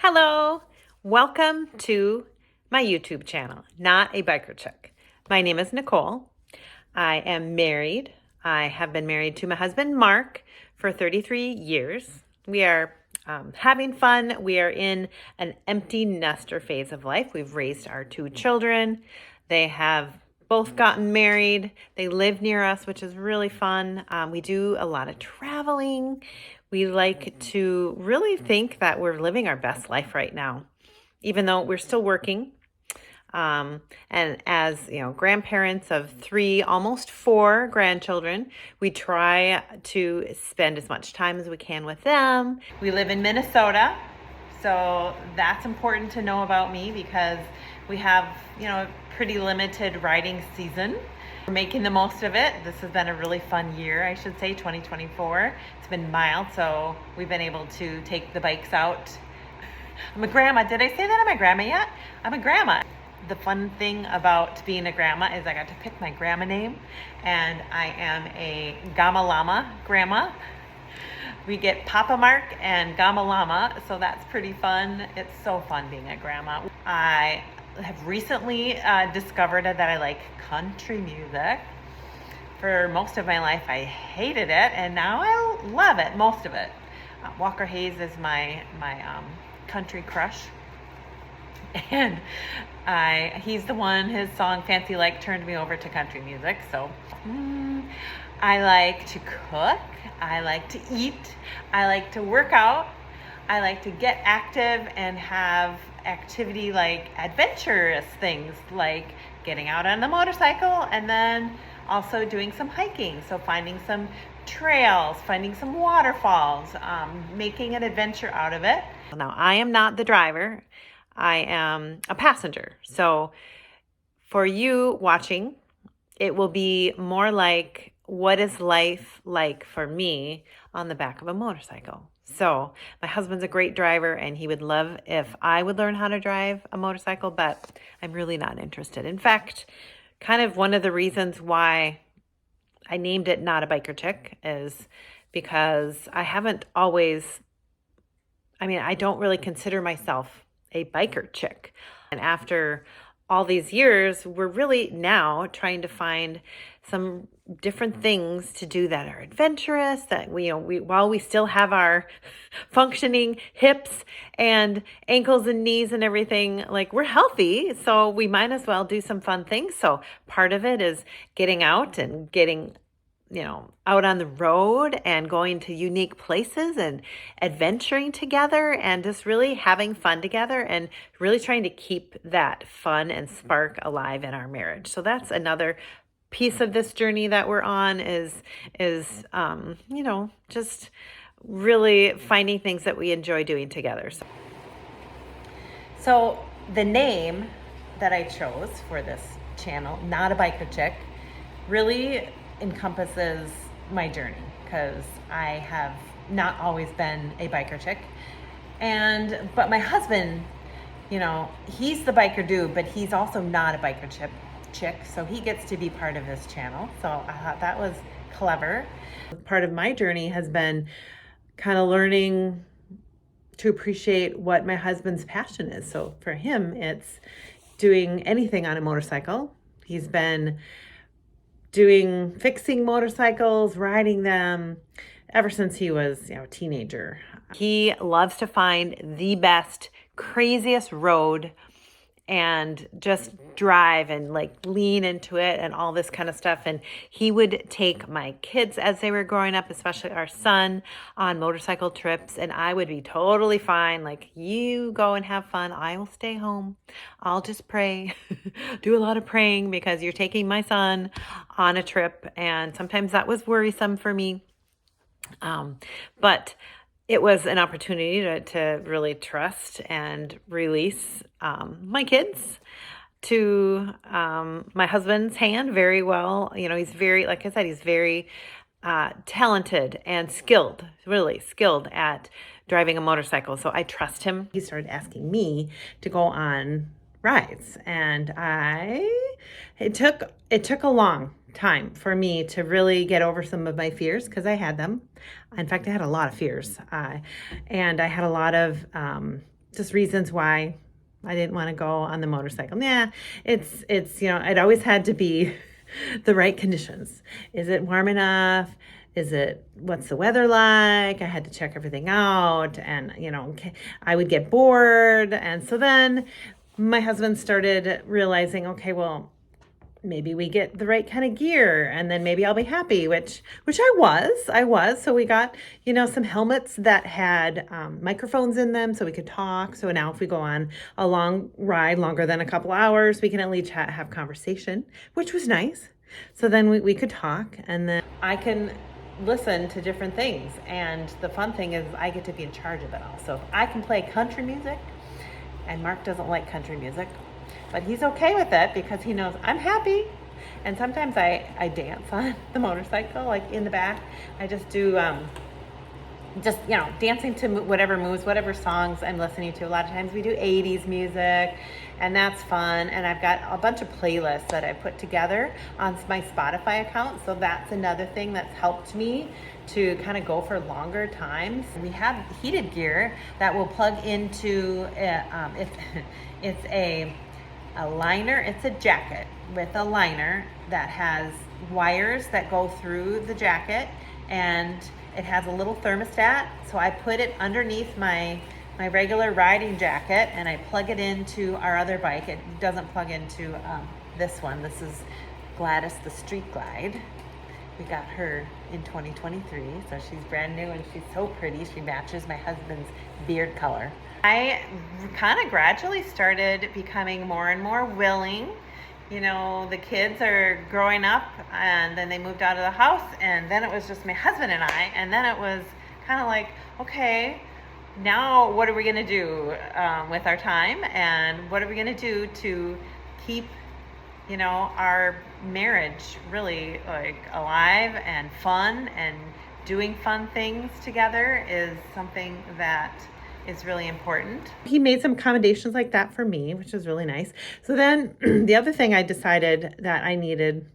Hello, welcome to my YouTube channel, Not A Biker Chik. My name is Nicole. I am married. I have been married to my husband, Mark, for 33 years. We are having fun. We are in an empty nester phase of life. We've raised our two children. They have both gotten married. They live near us, which is really fun. We do a lot of traveling. We like to really think that we're living our best life right now, even though we're still working. And as you know, grandparents of three, almost four grandchildren, we try to spend as much time as we can with them. We live in Minnesota, so that's important to know about me because we have, pretty limited riding season. We're making the most of it. This has been a really fun year, I should say, 2024. It's been mild, so we've been able to take the bikes out. I'm a grandma. Did I say that I'm a grandma yet? I'm a grandma. The fun thing about being a grandma is I got to pick my grandma name, and I am a Gama Llama grandma. We get Papa Mark and Gama Llama, so that's pretty fun. It's so fun being a grandma. I have recently discovered that I like country music. For most of my life, I hated it, and now I love it, most of it. Walker Hayes is my country crush. And he's the one, his song Fancy Like turned me over to country music. So I like to cook, I like to eat, I like to work out, I like to get active and have activity like adventurous things like getting out on the motorcycle and then also doing some hiking. So finding some trails, finding some waterfalls, making an adventure out of it. Now, I am not the driver. I am a passenger. So for you watching, it will be more like what is life like for me on the back of a motorcycle. So my husband's a great driver and he would love if I would learn how to drive a motorcycle, but I'm really not interested. In fact, kind of one of the reasons why I named it Not A Biker Chik is because I don't really consider myself a biker chick. And after all these years, we're really now trying to find some different things to do that are adventurous, that while we still have our functioning hips and ankles and knees and everything, like we're healthy, so we might as well do some fun things. So part of it is getting out and getting out on the road and going to unique places and adventuring together and just really having fun together and really trying to keep that fun and spark alive in our marriage. So that's another piece of this journey that we're on is just really finding things that we enjoy doing together. So the name that I chose for this channel, Not A Biker Chik, really encompasses my journey because I have not always been a biker chick, but my husband, he's the biker dude, but he's also not a biker chick, so he gets to be part of this channel. So I thought that was clever. Part of my journey has been kind of learning to appreciate what my husband's passion is. So for him, it's doing anything on a motorcycle. He's been fixing motorcycles, riding them ever since he was, a teenager. He loves to find the best, craziest road and just drive and like lean into it and all this kind of stuff. And he would take my kids as they were growing up, especially our son, on motorcycle trips. And I would be totally fine. Like, you go and have fun. I will stay home. I'll just pray, do a lot of praying because you're taking my son on a trip. And sometimes that was worrisome for me. But it was an opportunity to really trust and release my kids to my husband's hand very well. He's very, like I said, he's very talented and skilled, really skilled at driving a motorcycle. So I trust him. He started asking me to go on rides, and it took a long time for me to really get over some of my fears because I had them. In fact, I had a lot of fears, and I had a lot of just reasons why I didn't want to go on the motorcycle. Yeah, it's it always had to be the right conditions. Is it warm enough? What's the weather like? I had to check everything out, and I would get bored. And so then my husband started realizing, okay, well, maybe we get the right kind of gear, and then maybe I'll be happy, which I was. So we got, some helmets that had microphones in them so we could talk. So now if we go on a long ride, longer than a couple hours, we can at least have conversation, which was nice. So then we could talk, and then I can listen to different things. And the fun thing is I get to be in charge of it all. So if I can play country music, and Mark doesn't like country music, but he's okay with it because he knows I'm happy. And sometimes I dance on the motorcycle, like in the back. I just do dancing to whatever moves, whatever songs I'm listening to. A lot of times we do 80s music, and that's fun. And I've got a bunch of playlists that I put together on my Spotify account. So that's another thing that's helped me to kind of go for longer times. We have heated gear that will plug into it's a liner. It's a jacket with a liner that has wires that go through the jacket, and it has a little thermostat. So I put it underneath my regular riding jacket, and I plug it into our other bike. It doesn't plug into this one. This is Gladys the Street Glide. We got her in 2023, so she's brand new and she's so pretty. She matches my husband's beard color. I kind of gradually started becoming more and more willing. The kids are growing up, and then they moved out of the house, and then it was just my husband and I, and then it was kind of like, okay, now what are we going to do with our time, and what are we going to do to keep our marriage really like alive and fun, and doing fun things together is something that is really important. He made some accommodations like that for me, which was really nice. So then the other thing I decided that I needed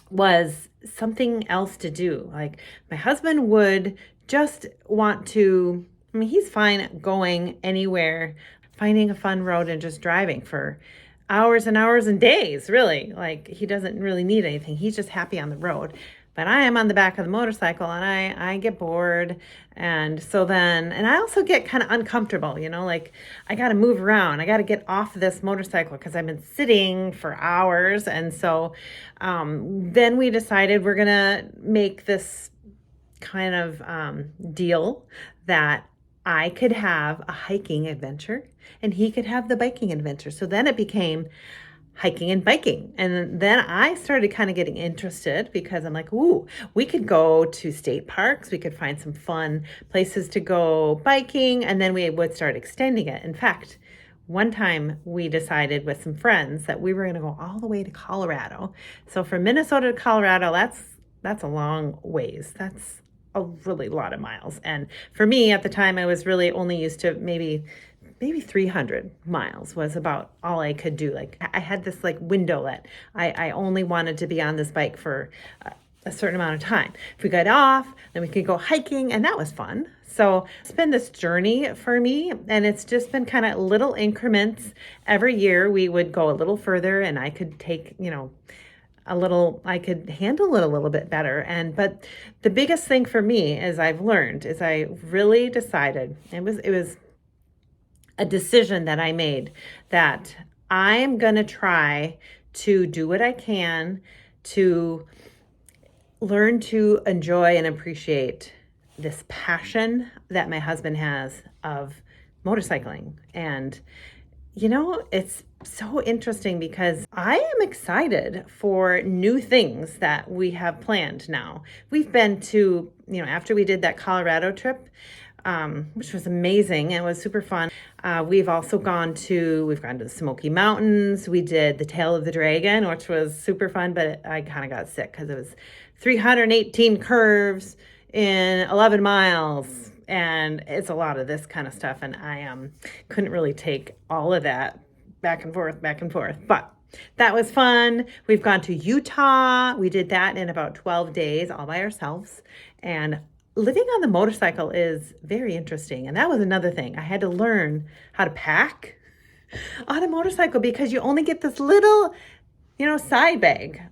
was something else to do. Like, my husband would just want to, he's fine going anywhere, finding a fun road and just driving for hours and hours and days, really. Like, he doesn't really need anything. He's just happy on the road. But I am on the back of the motorcycle, and I get bored. And so then, and I also get kind of uncomfortable, like I got to move around. I got to get off this motorcycle because I've been sitting for hours. And so then we decided we're going to make this kind of deal that I could have a hiking adventure and he could have the biking adventure. So then it became hiking and biking. And then I started kind of getting interested because I'm like, ooh, we could go to state parks. We could find some fun places to go biking. And then we would start extending it. In fact, one time we decided with some friends that we were going to go all the way to Colorado. So from Minnesota to Colorado, that's a long ways. That's a really lot of miles. And for me at the time, I was really only used to maybe 300 miles was about all I could do. Like, I had this like window that I only wanted to be on this bike for a certain amount of time. If we got off, then we could go hiking, and that was fun. So it's been this journey for me, and it's just been kind of little increments. Every year we would go a little further, and I could take, I could handle it a little bit better. But the biggest thing for me is I really decided, it was a decision that I made, that I'm going to try to do what I can to learn to enjoy and appreciate this passion that my husband has of motorcycling. And, it's so interesting because I am excited for new things that we have planned now. We've been to, after we did that Colorado trip, which was amazing and was super fun. We've gone to the Smoky Mountains. We did the Tail of the Dragon, which was super fun, but I kind of got sick because it was 318 curves in 11 miles. And it's a lot of this kind of stuff. And I couldn't really take all of that back and forth. But that was fun. We've gone to Utah. We did that in about 12 days all by ourselves. And living on the motorcycle is very interesting. And that was another thing. I had to learn how to pack on a motorcycle because you only get this little, side bag.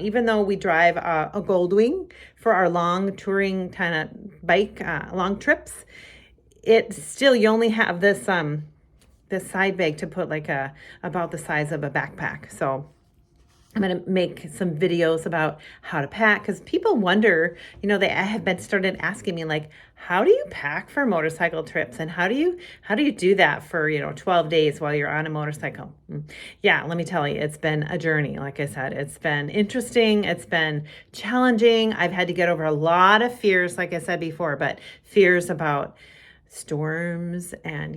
Even though we drive a Goldwing for our long touring kind of bike, long trips, it's still, you only have this side bag to put like about the size of a backpack. So I'm going to make some videos about how to pack because people wonder, they have been started asking me like, how do you pack for motorcycle trips and how do you do that for, 12 days while you're on a motorcycle? Yeah, let me tell you, it's been a journey. Like I said, it's been interesting. It's been challenging. I've had to get over a lot of fears, like I said before, but fears about storms and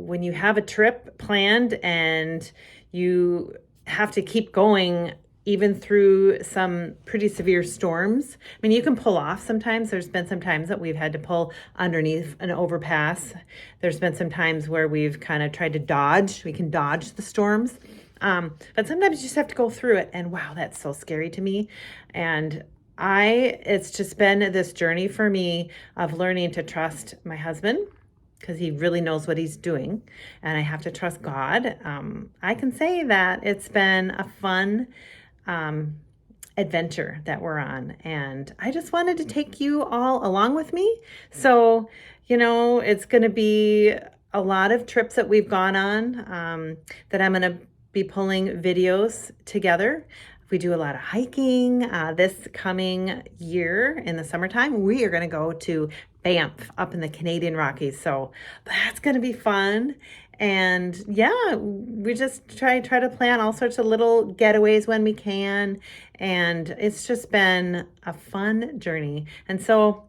when you have a trip planned and you have to keep going even through some pretty severe storms. I mean, you can pull off sometimes. There's been some times that we've had to pull underneath an overpass. There's been some times where we've kind of tried to dodge. We can dodge the storms. But sometimes you just have to go through it. And wow, that's so scary to me. And it's just been this journey for me of learning to trust my husband because he really knows what he's doing, and I have to trust God. I can say that it's been a fun adventure that we're on, and I just wanted to take you all along with me. So, it's going to be a lot of trips that we've gone on that I'm going to be pulling videos together. We do a lot of hiking. This coming year in the summertime, we are going to go to Banff up in the Canadian Rockies. So that's going to be fun. And yeah, we just try to plan all sorts of little getaways when we can. And it's just been a fun journey. And so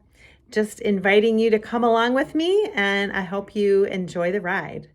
just inviting you to come along with me, and I hope you enjoy the ride.